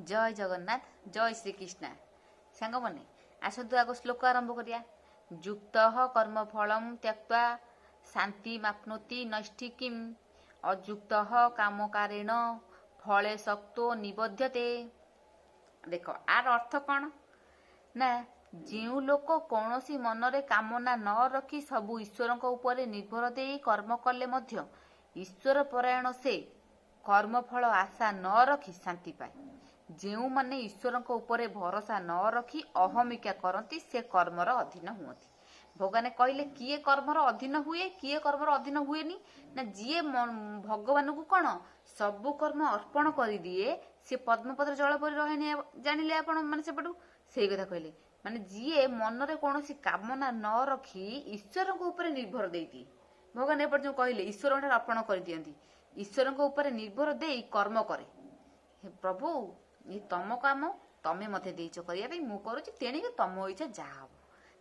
जय जगन्नाथ जय श्रीकृष्ण सांग मैंने आसतु आग श्लोक आरंभ करिया। युक्त कर्मफल त्यक्त्वा शांति माप्नोति नैष्ठिकीम अयुक्त कामकारेण फले शक्तो निबध्यते। देख आर अर्थ कौन ना जो लोक कौन सी मनरे कामना न रखी सबू ईश्वर उपर निर्भर दे कर्म कले मध्य ईश्वर परायण से कर्मफल आशा न रखी शांति पाए। जो माने ईश्वर उपरे भरोसा न रखी अहमिका करती से कर्मर अधीन हुअति। भगवान कहले किए कर्मर अधीन हुए किए कर्मर अधीन हुएनी ना जी भगवान को कौन सबु कर्म अर्पण कर दिए सी पद्मपत्र जल पर रहे जानिले आपण माने सेपटू से कथा कहले माने जी मनरे कौन सी कामना न रखी ईश्वर ऊपर निर्भर देती। भगवान एपट जो कहले ईश्वर अर्पण कर दियंती ईश्वर ऊपर निर्भर दे कर्म करे। हे प्रभु ये तम काम तमे मते देइछ करिया पे मु करूची तेणी तम इच्छा जहा हम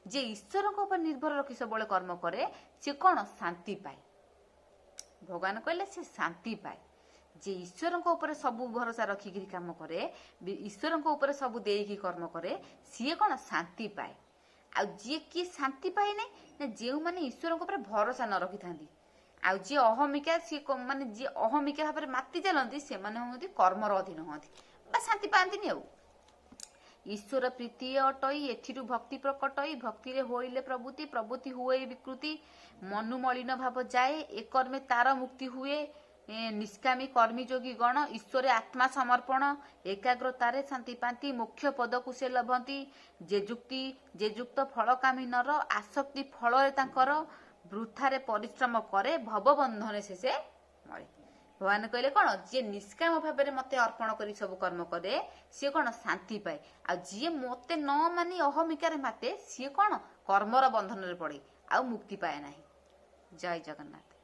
जे ईश्वर ऊपर निर्भर रखी सब कर्म करे से कौन शांति पाए। भगवान कहले से शांति पाए जे ईश्वर ऊपर सबू भरोसा रखिकी काम करे ईश्वर ऊपर सबू देकी कर्म करे सी कौन शांति पाए। आ जी किए शांति पाए ना जो माने ईश्वर ऊपर भरोसा न रखि थांती आ जी अहमिका सी माने जी अहमिका भाव माति चलती से कर्मर अधीन हमें शांति पाती। ईश्वर प्रीति अटई एथिरु भक्ति प्रकटई भक्ति रे होइले प्रभुति प्रभुति हुए विकृति मनु मलिन भाव जाए एक कर्मे तार मुक्ति हुए। निष्कामी कर्मी जोगी गण ईश्वर आत्मा समर्पण एकाग्रतारे शांति पाती मोक्ष पद को से लभंती जे युक्त फलकामी नर आसक्ति फल तांकर वृथारे परिश्रम करे भवबंधने से मरे। भगवान कहले कौन जी निष्काम भाव में मते अर्पण करी सब कर्म करे सी कौन शांति पाए आ जी मते न मानी अहमिकार माते सी कौन कर्मर बंधन पड़े आ मुक्ति पाए नहीं। जय जगन्नाथ।